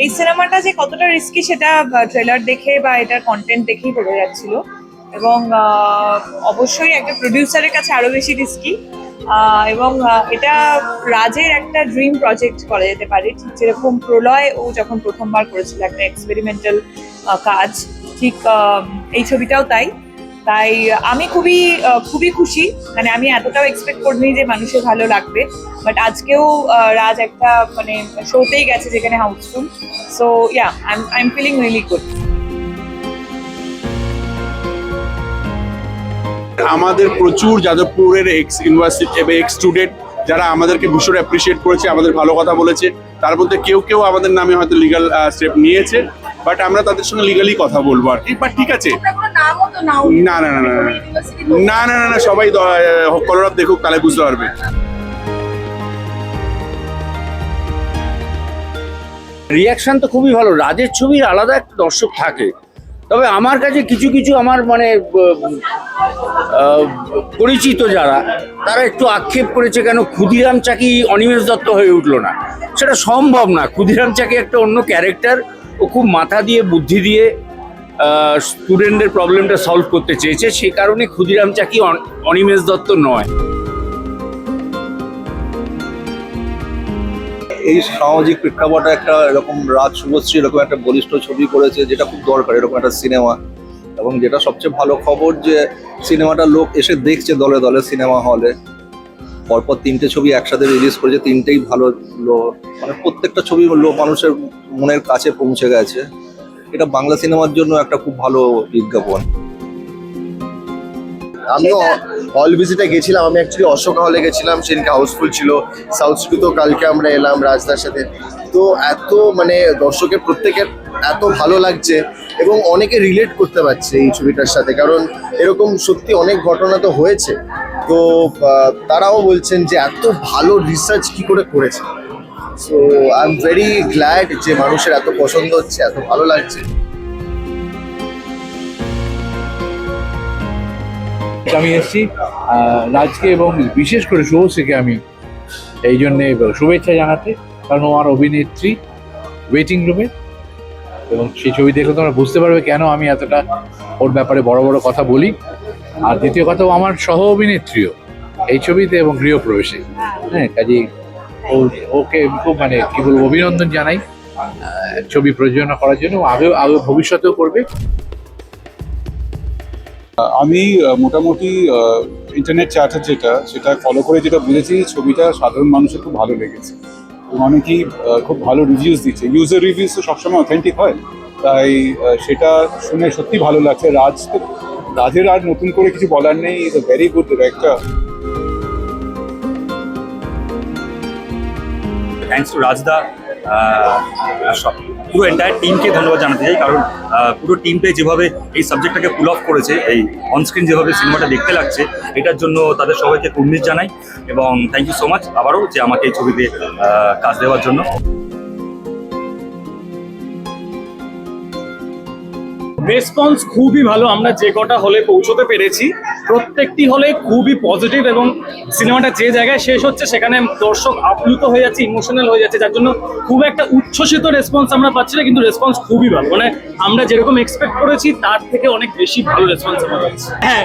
এই সিনেমাটা যে কতটা রিস্কি সেটা ট্রেলার দেখে বা এটার কন্টেন্ট দেখেই বোঝা যাচ্ছিল, এবং অবশ্যই একটা প্রডিউসারের কাছে আরো বেশি রিস্কি, এবং এটা রাজের একটা ড্রিম প্রজেক্ট করা যেতে পারে, ঠিক যেরকম প্রলয় ও যখন প্রথমবার করেছিল একটা এক্সপেরিমেন্টাল কাজ, ঠিক এই ছবিটাও তাই। তাই আমি খুবই খুশি, মানে আমি এতটাও এক্সপেক্ট করিনি যে মানুষের ভালো লাগবে, বাট আজকেও রাজ একটা মানে শোতেই গেছে যেখানে houseful, so yeah I am feeling really good. আমাদের প্রচুর যাদবপুরের এক্স ইউনিভার্সিটি এবং এক্স স্টুডেন্ট যারা আমাদেরকে ভীষণ অ্যাপ্রিসিয়েট করেছে, আমাদের ভালো কথা বলেছে। তার মধ্যে কেউ আমাদের নামে হয়তো লিগাল স্টেপ নিয়েছে, বাট আমরা তাদের সঙ্গে লিগালি কথা বলবো আর কি। বাট ঠিক আছে, না না না না না না না না সবাই কলরব দেখুক, তাহলে বুঝতে পারবে। রিয়াকশন তো খুবই ভালো। রাজের ছবির আলাদা একটা দর্শক থাকে, তবে আমার কাছে কিছু কিছু আমার মানে পরিচিত যারা, তারা একটু আক্ষেপ করেছে কেন ক্ষুদিরাম চাকি অনিমেষ দত্ত হয়ে উঠলো না। সেটা সম্ভব না। ক্ষুদিরাম চাকি একটা অন্য ক্যারেক্টার, ও খুব মাথা দিয়ে বুদ্ধি দিয়ে স্টুডেন্টদের প্রবলেমটা সলভ করতে চেয়েছে, সে কারণে ক্ষুদিরাম চাকি অনিমেষ দত্ত নয়। এই সামাজিক প্রেক্ষাপটে একটা এরকম রাজ শুভশ্রী এরকম একটা বলিষ্ঠ ছবি করেছে, যেটা খুব দরকার এরকম একটা সিনেমা। এবং যেটা সবচেয়ে ভালো খবর যে সিনেমাটা লোক এসে দেখছে দলে দলে সিনেমা হলে। পরপর 3টে ছবি একসাথে রিলিজ করেছে, 3টেই ভালো, মানে প্রত্যেকটা ছবি লোক মানুষের মনের কাছে পৌঁছে গেছে। এটা বাংলা সিনেমার জন্য একটা খুব ভালো বিজ্ঞাপন। আমিও হল ভিজিটে গেছিলাম। আমি অ্যাকচুয়ালি অশোকা হলে গেছিলাম, সেদিনকে হাউসফুল ছিল। সাউথ স্টুডিও কালকে আমরা এলাম রাজদার সাথে। তো এত মানে দর্শকের প্রত্যেকের এত ভালো লাগছে এবং অনেকে রিলেট করতে পারছে এই ছবিটার সাথে, কারণ এরকম সত্যি অনেক ঘটনা তো হয়েছে। তো তারাও বলছেন যে এত ভালো রিসার্চ কি করে করেছে। So I am very glad যে মানুষের এত পছন্দ হচ্ছে, এত ভালো লাগছে। আমি এসেছি রাজকে এবং বিশেষ করে শুভশ্রীকে আমি এই জন্যে শুভেচ্ছা জানাতে, কারণ ও আমার অভিনেত্রী ওয়েটিং রুমে, এবং সেই ছবি দেখলে তোমরা বুঝতে পারবে কেন আমি এতটা ওর ব্যাপারে বড় বড় কথা বলি। আর দ্বিতীয় কথা, ও আমার সহ অভিনেত্রীও এই ছবিতে এবং গৃহপ্রবেশে। হ্যাঁ, কাজেই ওকে খুব মানে কি বলবো অভিনন্দন জানাই ছবি প্রযোজনা করার জন্য। আগেও ভবিষ্যতেও করবে। আমি মোটামুটি ইন্টারনেট চ্যাটার সেটা ফলো করে যেটা বুঝেছি, ছবিটা সাধারণ মানুষের খুব ভালো লেগেছে। মানে কি খুব ভালো রিভিউজ দিচ্ছে। ইউজার রিভিউজ তো সবসময় অথেন্টিক হয়, তাই সেটা শুনে সত্যি ভালো লাগছে। রাজের আর নতুন করে কিছু বলার নেই, is a very good director. Thanks to রাজদা, পুরো এন্টায়ার টিমকে ধন্যবাদ জানাতে চাই, কারণ পুরো টিমটাই যেভাবে এই সাবজেক্টটাকে পুল অফ করেছে, এই অনস্ক্রিন যেভাবে সিনেমাটা দেখতে লাগছে, এটার জন্য তাদের সবাইকে কুর্নিশ জানাই। এবং থ্যাংক ইউ সো মাচ আবারও যে আমাকে এই ছবিতে কাজ দেওয়ার জন্য। রেসপন্স খুবই ভালো। আমরা যে কটা হলে পৌঁছতে পেরেছি প্রত্যেকটি হলে খুবই পজিটিভ, এবং সিনেমাটা যে জায়গায় শেষ হচ্ছে সেখানে দর্শক আপ্লুত হয়ে যাচ্ছে, ইমোশনাল হয়ে যাচ্ছে, যার জন্য খুব একটা উচ্ছ্বসিত রেসপন্স আমরা পাচ্ছি না, কিন্তু রেসপন্স খুবই ভালো। মানে আমরা যেরকম এক্সপেক্ট করেছি তার থেকে অনেক বেশি ভালো রেসপন্স আমরা পাচ্ছি। হ্যাঁ,